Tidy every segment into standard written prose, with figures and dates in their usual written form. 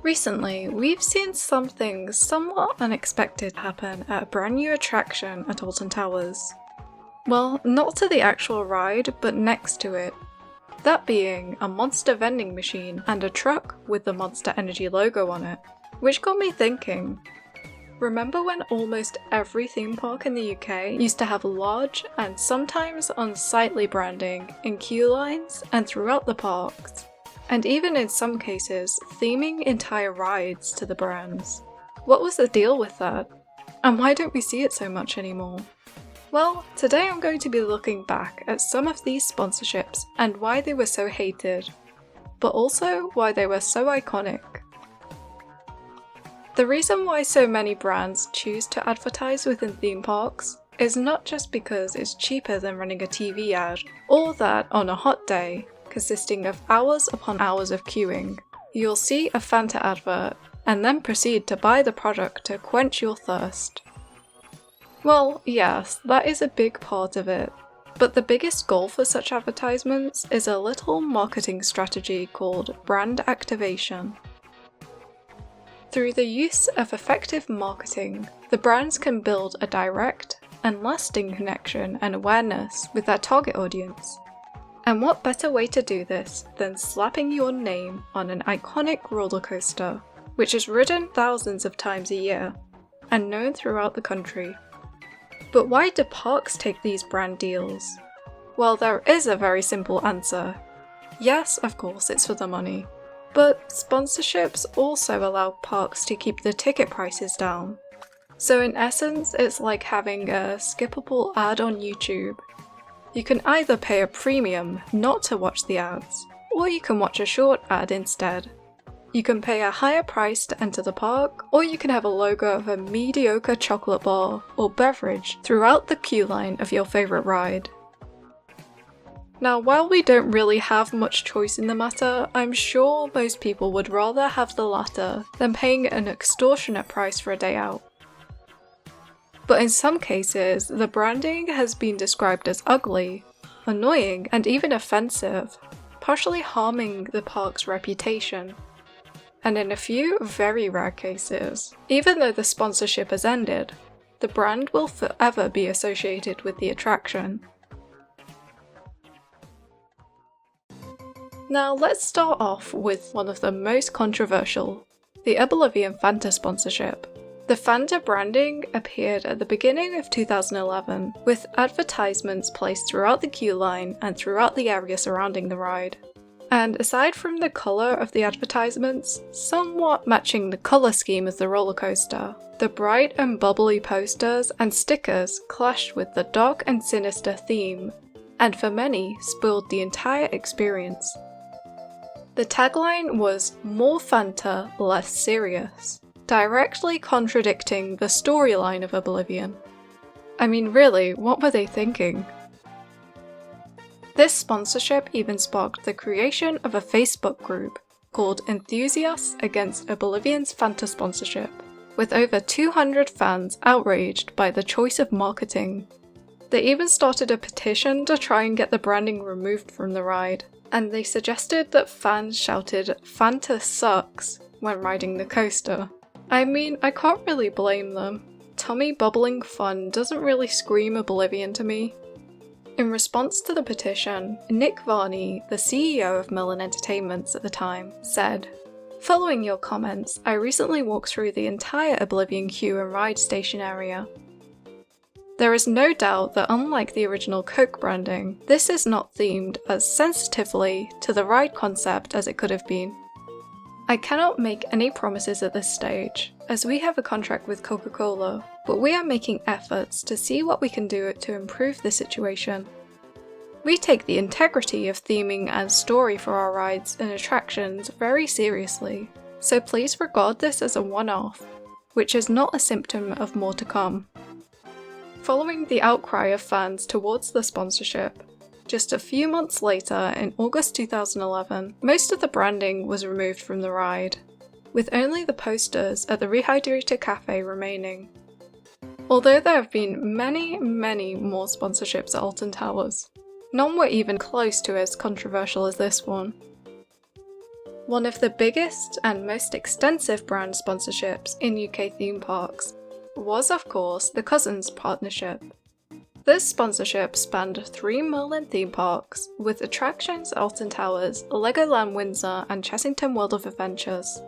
Recently, we've seen something somewhat unexpected happen at a brand new attraction at Alton Towers. Well, not to the actual ride, but next to it. That being a monster vending machine and a truck with the Monster Energy logo on it. Which got me thinking, remember when almost every theme park in the UK used to have large and sometimes unsightly branding in queue lines and throughout the parks? And even in some cases, theming entire rides to the brands. What was the deal with that? And why don't we see it so much anymore? Well, today I'm going to be looking back at some of these sponsorships and why they were so hated, but also why they were so iconic. The reason why so many brands choose to advertise within theme parks is not just because it's cheaper than running a TV ad, or that on a hot day, consisting of hours upon hours of queuing, you'll see a Fanta advert and then proceed to buy the product to quench your thirst. Well, yes, that is a big part of it, but the biggest goal for such advertisements is a little marketing strategy called brand activation. Through the use of effective marketing, the brands can build a direct and lasting connection and awareness with their target audience. And what better way to do this than slapping your name on an iconic roller coaster, which is ridden thousands of times a year, and known throughout the country. But why do parks take these brand deals? Well, there is a very simple answer. Yes, of course, it's for the money. But sponsorships also allow parks to keep the ticket prices down. So in essence, it's like having a skippable ad on YouTube. You can either pay a premium not to watch the ads, or you can watch a short ad instead. You can pay a higher price to enter the park, or you can have a logo of a mediocre chocolate bar or beverage throughout the queue line of your favourite ride. Now, while we don't really have much choice in the matter, I'm sure most people would rather have the latter than paying an extortionate price for a day out. But in some cases, the branding has been described as ugly, annoying, and even offensive, partially harming the park's reputation. And in a few very rare cases, even though the sponsorship has ended, the brand will forever be associated with the attraction. Now let's start off with one of the most controversial, the Oblivion Fanta sponsorship. The Fanta branding appeared at the beginning of 2011, with advertisements placed throughout the queue line and throughout the area surrounding the ride. And aside from the colour of the advertisements, somewhat matching the colour scheme of the roller coaster, the bright and bubbly posters and stickers clashed with the dark and sinister theme, and for many spoiled the entire experience. The tagline was "More Fanta, Less Serious," directly contradicting the storyline of Oblivion. I mean, really, what were they thinking? This sponsorship even sparked the creation of a Facebook group called Enthusiasts Against Oblivion's Fanta sponsorship, with over 200 fans outraged by the choice of marketing. They even started a petition to try and get the branding removed from the ride, and they suggested that fans shouted "Fanta sucks" when riding the coaster. I mean, I can't really blame them. Tummy bubbling fun doesn't really scream Oblivion to me. In response to the petition, Nick Varney, the CEO of Merlin Entertainments at the time, said, "Following your comments, I recently walked through the entire Oblivion queue and ride station area. There is no doubt that unlike the original Coke branding, this is not themed as sensitively to the ride concept as it could have been. I cannot make any promises at this stage, as we have a contract with Coca-Cola, but we are making efforts to see what we can do to improve the situation. We take the integrity of theming and story for our rides and attractions very seriously, so please regard this as a one-off, which is not a symptom of more to come." Following the outcry of fans towards the sponsorship, just a few months later, in August 2011, most of the branding was removed from the ride, with only the posters at the Rehydrator Cafe remaining. Although there have been many more sponsorships at Alton Towers, none were even close to as controversial as this one. one of the biggest and most extensive brand sponsorships in UK theme parks was of course the Cousins partnership. This sponsorship spanned 3 Merlin theme parks, with attractions at Alton Towers, Legoland Windsor and Chessington World of Adventures.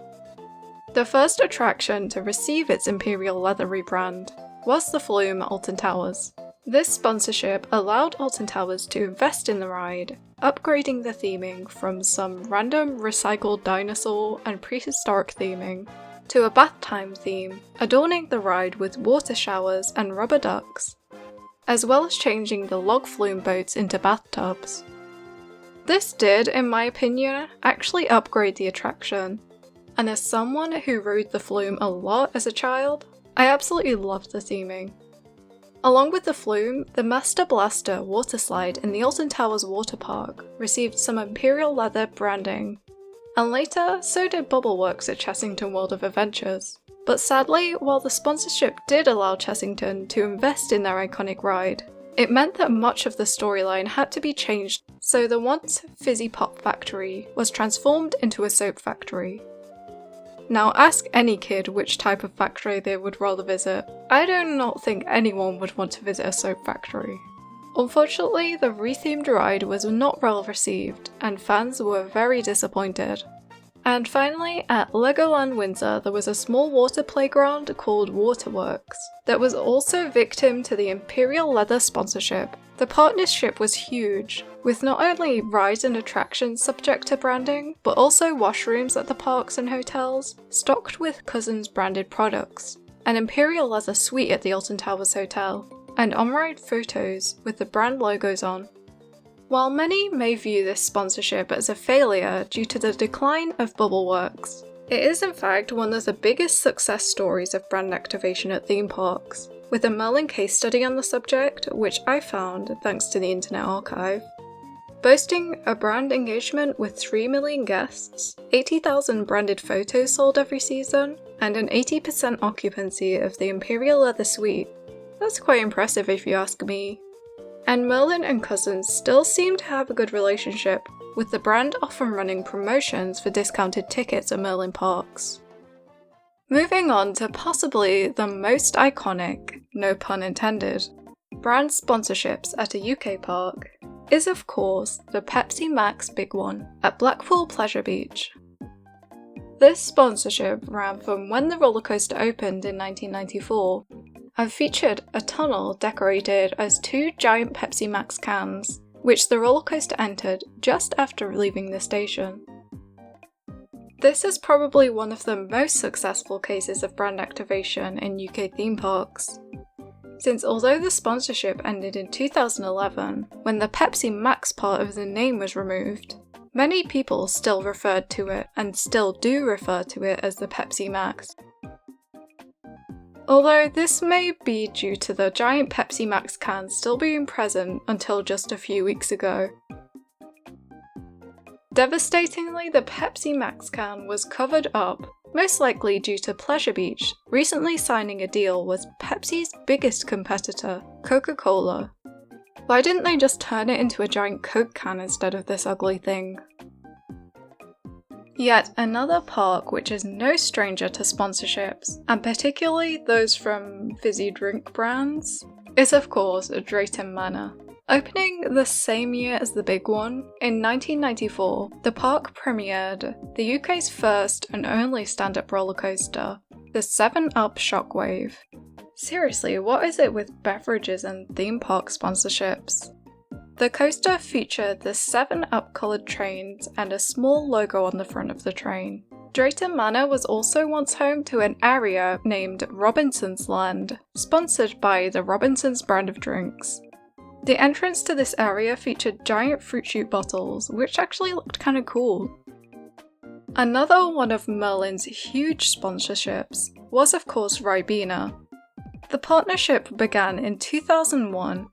The first attraction to receive its Imperial Leather rebrand was the Flume at Alton Towers. This sponsorship allowed Alton Towers to invest in the ride, upgrading the theming from some random recycled dinosaur and prehistoric theming to a bath time theme, adorning the ride with water showers and rubber ducks, as well as changing the log flume boats into bathtubs. This did, in my opinion, actually upgrade the attraction, and as someone who rode the flume a lot as a child, I absolutely loved the theming. Along with the flume, the Master Blaster water slide in the Alton Towers water park received some Imperial Leather branding, and later so did Bubbleworks at Chessington World of Adventures. But sadly, while the sponsorship did allow Chessington to invest in their iconic ride, it meant that much of the storyline had to be changed, so the once fizzy pop factory was transformed into a soap factory. Now ask any kid which type of factory they would rather visit. I do not think anyone would want to visit a soap factory. Unfortunately, the rethemed ride was not well received, and fans were very disappointed. And finally, at Legoland Windsor there was a small water playground called Waterworks that was also victim to the Imperial Leather sponsorship. The partnership was huge, with not only rides and attractions subject to branding, but also washrooms at the parks and hotels, stocked with Cousins branded products, an Imperial Leather suite at the Alton Towers Hotel, and on-ride photos with the brand logos on. While many may view this sponsorship as a failure due to the decline of Bubbleworks, it is in fact one of the biggest success stories of brand activation at theme parks, with a Merlin case study on the subject, which I found thanks to the Internet Archive. Boasting a brand engagement with 3 million guests, 80,000 branded photos sold every season, and an 80% occupancy of the Imperial Leather suite. That's quite impressive if you ask me. And Merlin and Cousins still seem to have a good relationship, with the brand often running promotions for discounted tickets at Merlin parks. Moving on to possibly the most iconic, no pun intended, brand sponsorships at a UK park is of course the Pepsi Max Big One at Blackpool Pleasure Beach. This sponsorship ran from when the roller coaster opened in 1994 and featured a tunnel decorated as 2 giant Pepsi Max cans, which the roller coaster entered just after leaving the station. This is probably one of the most successful cases of brand activation in UK theme parks, since although the sponsorship ended in 2011, when the Pepsi Max part of the name was removed, many people still referred to it and still do refer to it as the Pepsi Max. Although this may be due to the giant Pepsi Max can still being present until just a few weeks ago. Devastatingly, the Pepsi Max can was covered up, most likely due to Pleasure Beach recently signing a deal with Pepsi's biggest competitor, Coca-Cola. Why didn't they just turn it into a giant Coke can instead of this ugly thing? Yet another park which is no stranger to sponsorships, and particularly those from fizzy drink brands, is of course Drayton Manor. Opening the same year as the Big One, in 1994, the park premiered the UK's first and only stand-up roller coaster, the 7-Up Shockwave. Seriously, what is it with beverages and theme park sponsorships? The coaster featured the 7-Up coloured trains and a small logo on the front of the train. Drayton Manor was also once home to an area named Robinson's Land, sponsored by the Robinsons brand of drinks. The entrance to this area featured giant fruit shoot bottles, which actually looked kind of cool. Another one of Merlin's huge sponsorships was of course Ribena. The partnership began in 2001,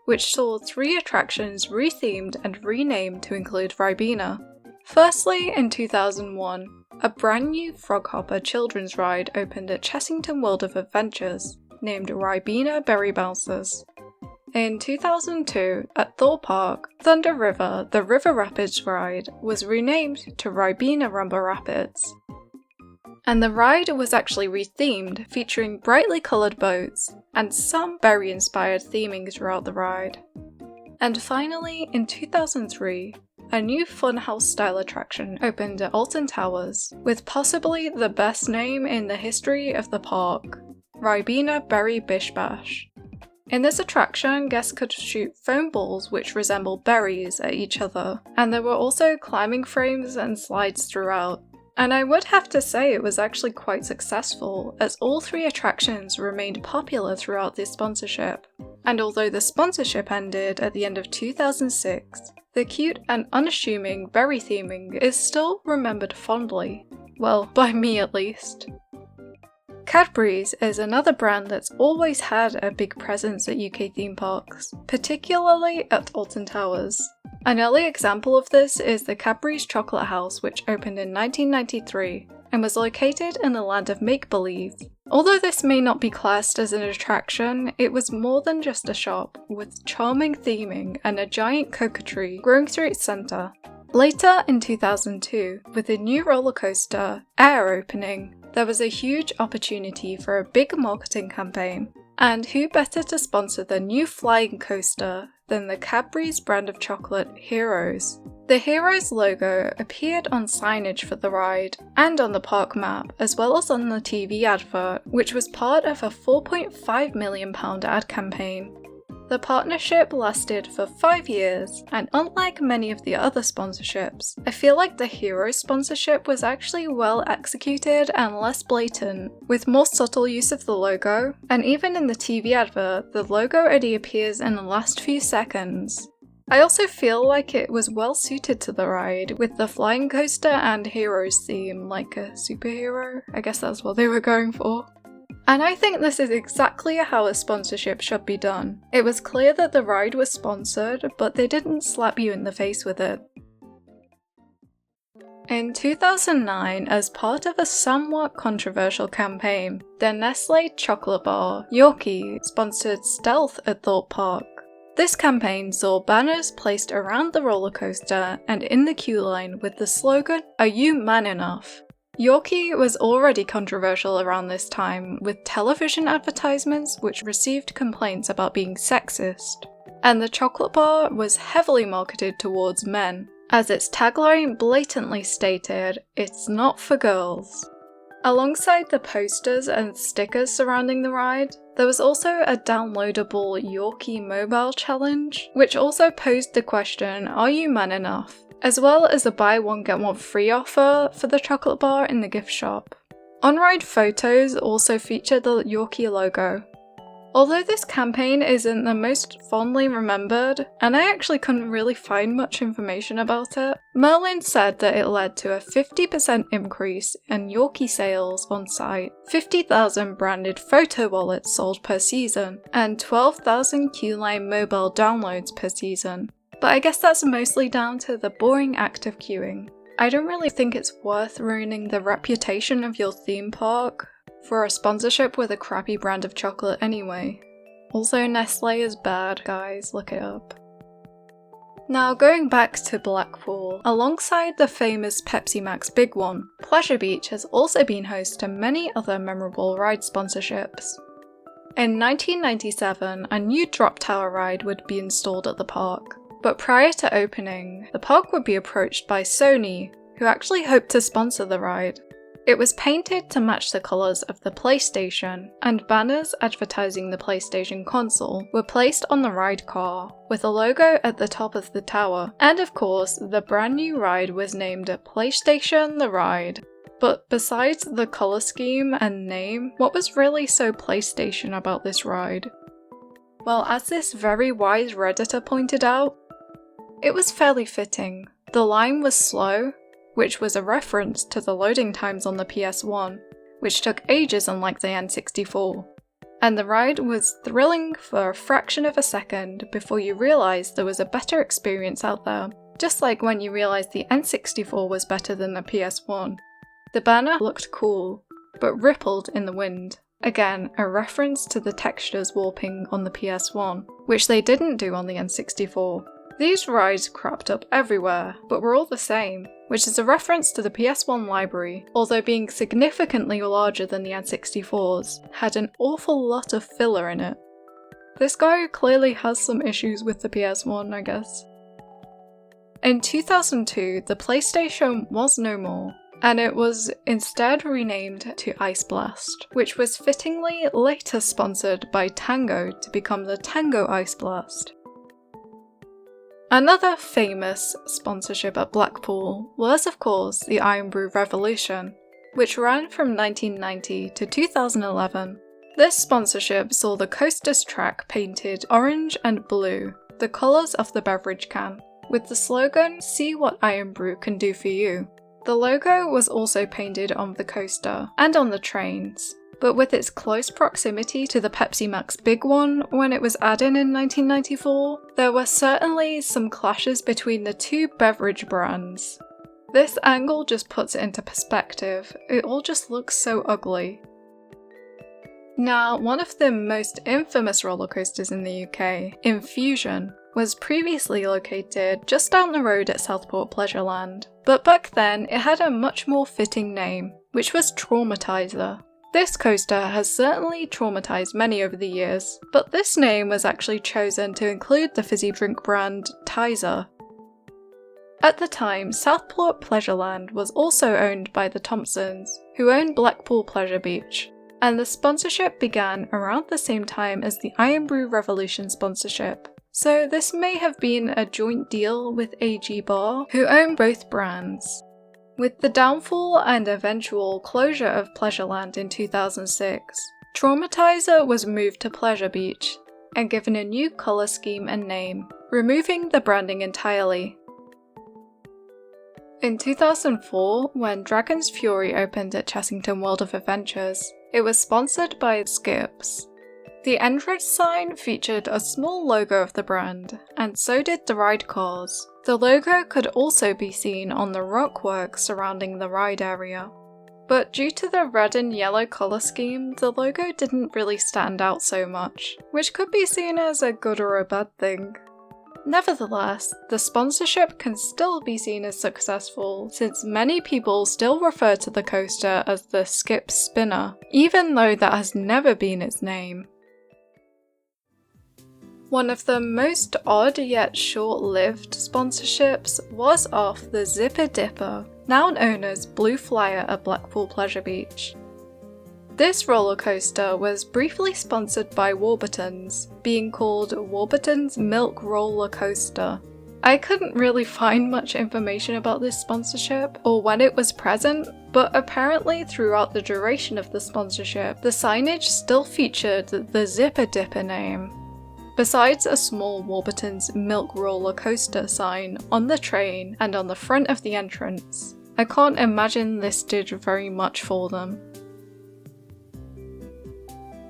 which saw 3 attractions rethemed and renamed to include Ribena. Firstly, in 2001, a brand new Froghopper children's ride opened at Chessington World of Adventures, named Ribena Berry Bouncers. In 2002, at Thor Park, Thunder River, the River Rapids ride, was renamed to Ribena Rumble Rapids. And the ride was actually rethemed, featuring brightly coloured boats, and some berry-inspired theming throughout the ride. And finally, in 2003, a new funhouse-style attraction opened at Alton Towers, with possibly the best name in the history of the park, Ribena Berry Bish Bash. In this attraction, guests could shoot foam balls which resembled berries at each other, and there were also climbing frames and slides throughout. And I would have to say it was actually quite successful, as all three attractions remained popular throughout this sponsorship. And although the sponsorship ended at the end of 2006, the cute and unassuming berry theming is still remembered fondly. Well, by me at least. Cadburys is another brand that's always had a big presence at UK theme parks, particularly at Alton Towers. An early example of this is the Cadburys Chocolate House, which opened in 1993 and was located in the land of make-believe. Although this may not be classed as an attraction, it was more than just a shop, with charming theming and a giant cocoa tree growing through its centre. Later in 2002, with the new roller coaster, Air opening, there was a huge opportunity for a big marketing campaign. And who better to sponsor the new flying coaster than the Cadburys brand of chocolate, Heroes? The Heroes logo appeared on signage for the ride and on the park map, as well as on the TV advert, which was part of a £4.5 million ad campaign. The partnership lasted for 5 years, and unlike many of the other sponsorships, I feel like the Heroes sponsorship was actually well executed and less blatant, with more subtle use of the logo, and even in the TV advert, the logo only appears in the last few seconds. I also feel like it was well suited to the ride, with the flying coaster and Heroes theme, like a superhero. I guess that's what they were going for. And I think this is exactly how a sponsorship should be done. It was clear that the ride was sponsored, but they didn't slap you in the face with it. In 2009, as part of a somewhat controversial campaign, the Nestle chocolate bar, Yorkie, sponsored Stealth at Thorpe Park. This campaign saw banners placed around the roller coaster and in the queue line with the slogan, "Are you man enough?" Yorkie was already controversial around this time, with television advertisements which received complaints about being sexist. And the chocolate bar was heavily marketed towards men, as its tagline blatantly stated, "It's not for girls." Alongside the posters and stickers surrounding the ride, there was also a downloadable Yorkie mobile challenge, which also posed the question, "Are you man enough?" as well as a buy one get one free offer for the chocolate bar in the gift shop. On-ride photos also feature the Yorkie logo. Although this campaign isn't the most fondly remembered, and I actually couldn't really find much information about it, Merlin said that it led to a 50% increase in Yorkie sales on site, 50,000 branded photo wallets sold per season, and 12,000 Q-Line mobile downloads per season. But I guess that's mostly down to the boring act of queuing. I don't really think it's worth ruining the reputation of your theme park for a sponsorship with a crappy brand of chocolate anyway. Also, Nestle is bad, guys, look it up. Now going back to Blackpool, alongside the famous Pepsi Max Big One, Pleasure Beach has also been host to many other memorable ride sponsorships. In 1997, a new drop tower ride would be installed at the park. But prior to opening, the park would be approached by Sony, who actually hoped to sponsor the ride. It was painted to match the colours of the PlayStation, and banners advertising the PlayStation console were placed on the ride car, with a logo at the top of the tower. And of course, the brand new ride was named PlayStation The Ride. But besides the colour scheme and name, what was really so PlayStation about this ride? Well, as this very wise Redditor pointed out, it was fairly fitting. The line was slow, which was a reference to the loading times on the PS1, which took ages unlike the N64. And the ride was thrilling for a fraction of a second before you realised there was a better experience out there, just like when you realised the N64 was better than the PS1. The banner looked cool, but rippled in the wind. Again, a reference to the textures warping on the PS1. which they didn't do on the N64. These rides cropped up everywhere, but were all the same, which is a reference to the PS1 library, although being significantly larger than the N64's, had an awful lot of filler in it. This guy clearly has some issues with the PS1, I guess. In 2002, the PlayStation was no more, and it was instead renamed to Ice Blast, which was fittingly later sponsored by Tango to become the Tango Ice Blast. Another famous sponsorship at Blackpool was, of course, the Irn Bru Revolution, which ran from 1990 to 2011. This sponsorship saw the coaster's track painted orange and blue, the colours of the beverage can, with the slogan, "See what Irn Bru can do for you." The logo was also painted on the coaster and on the trains, but with its close proximity to the Pepsi Max Big One when it was added in 1994, there were certainly some clashes between the two beverage brands. This angle just puts it into perspective, it all just looks so ugly. Now, one of the most infamous roller coasters in the UK, Infusion, was previously located just down the road at Southport Pleasureland, but back then it had a much more fitting name, which was TraumaTizer. This coaster has certainly traumatized many over the years, but this name was actually chosen to include the fizzy drink brand Tizer. At the time, Southport Pleasureland was also owned by the Thompsons, who owned Blackpool Pleasure Beach, and the sponsorship began around the same time as the Irn Bru Revolution sponsorship. So this may have been a joint deal with AG Bar, who own both brands. With the downfall and eventual closure of Pleasureland in 2006, TraumaTizer was moved to Pleasure Beach and given a new colour scheme and name, removing the branding entirely. In 2004, when Dragon's Fury opened at Chessington World of Adventures, it was sponsored by Skips. The entrance sign featured a small logo of the brand, and so did the ride cars. The logo could also be seen on the rockwork surrounding the ride area. But due to the red and yellow colour scheme, the logo didn't really stand out so much, which could be seen as a good or a bad thing. Nevertheless, the sponsorship can still be seen as successful, since many people still refer to the coaster as the Skip Spinner, even though that has never been its name. One of the most odd yet short-lived sponsorships was of the Zipper Dipper, now known as Blue Flyer at Blackpool Pleasure Beach. This roller coaster was briefly sponsored by Warburtons, being called Warburtons Milk Roller Coaster. I couldn't really find much information about this sponsorship or when it was present, but apparently throughout the duration of the sponsorship, the signage still featured the Zipper Dipper name. Besides a small Warburtons Milk Roller Coaster sign on the train and on the front of the entrance, I can't imagine this did very much for them.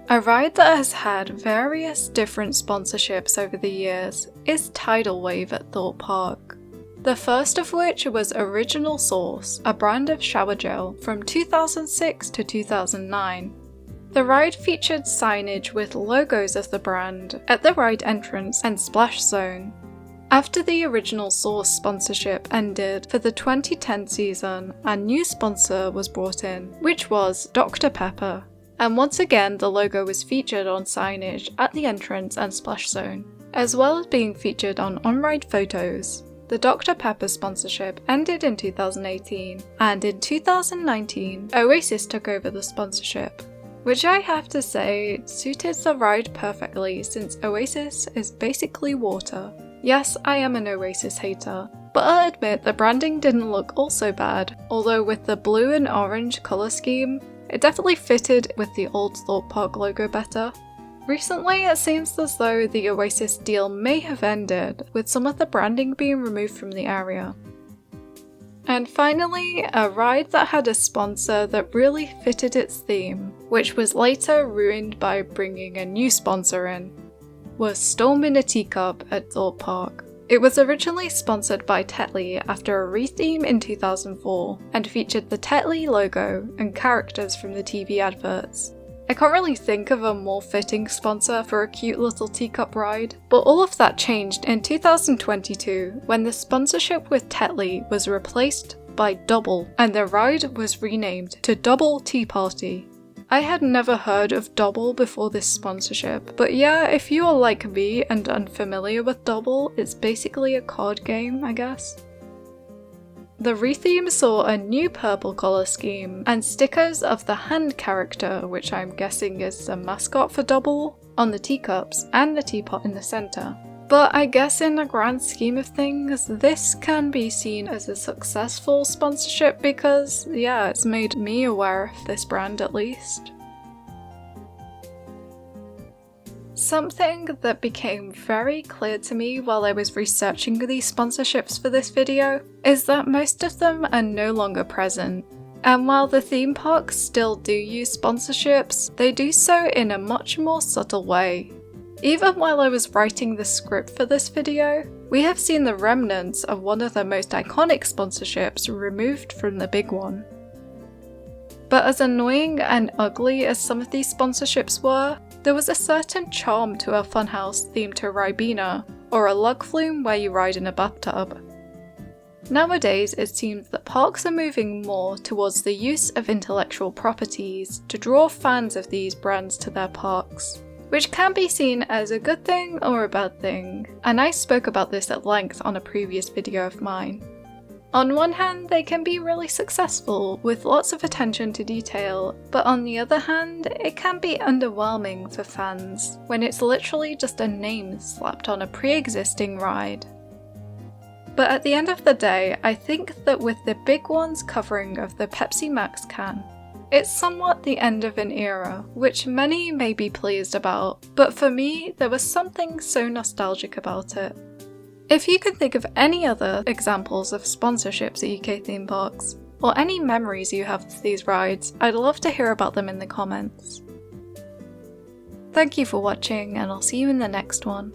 A ride that has had various different sponsorships over the years is Tidal Wave at Thorpe Park. The first of which was Original Source, a brand of shower gel from 2006 to 2009. The ride featured signage with logos of the brand at the ride entrance and splash zone. After the Original Source sponsorship ended for the 2010 season, a new sponsor was brought in, which was Dr. Pepper. And once again the logo was featured on signage at the entrance and splash zone, as well as being featured on on-ride photos. The Dr. Pepper sponsorship ended in 2018, and in 2019 Oasis took over the sponsorship, which I have to say suited the ride perfectly since Oasis is basically water. Yes, I am an Oasis hater, but I'll admit the branding didn't look all so bad, although with the blue and orange colour scheme, it definitely fitted with the old Thorpe Park logo better. Recently, it seems as though the Oasis deal may have ended, with some of the branding being removed from the area. And finally, a ride that had a sponsor that really fitted its theme, which was later ruined by bringing a new sponsor in, was Storm in a Teacup at Thorpe Park. It was originally sponsored by Tetley after a retheme in 2004, and featured the Tetley logo and characters from the TV adverts. I can't really think of a more fitting sponsor for a cute little teacup ride, but all of that changed in 2022 when the sponsorship with Tetley was replaced by Dobble, and the ride was renamed to Dobble Tea Party. I had never heard of Dobble before this sponsorship, but yeah, if you are like me and unfamiliar with Dobble, it's basically a card game, I guess. The retheme saw a new purple colour scheme and stickers of the hand character, which I'm guessing is the mascot for Dobble, on the teacups and the teapot in the centre. But I guess in the grand scheme of things, this can be seen as a successful sponsorship because, yeah, it's made me aware of this brand at least. Something that became very clear to me while I was researching these sponsorships for this video is that most of them are no longer present. And while the theme parks still do use sponsorships, they do so in a much more subtle way. Even while I was writing the script for this video, we have seen the remnants of one of the most iconic sponsorships removed from the big one. But as annoying and ugly as some of these sponsorships were, there was a certain charm to a funhouse themed to Ribena, or a lug flume where you ride in a bathtub. Nowadays, it seems that parks are moving more towards the use of intellectual properties to draw fans of these brands to their parks, which can be seen as a good thing or a bad thing, and I spoke about this at length on a previous video of mine. On one hand, they can be really successful with lots of attention to detail, but on the other hand, it can be underwhelming for fans when it's literally just a name slapped on a pre-existing ride. But at the end of the day, I think that with the big one's covering of the Pepsi Max can, it's somewhat the end of an era, which many may be pleased about, but for me, there was something so nostalgic about it. If you can think of any other examples of sponsorships at UK theme parks, or any memories you have of these rides, I'd love to hear about them in the comments. Thank you for watching, and I'll see you in the next one.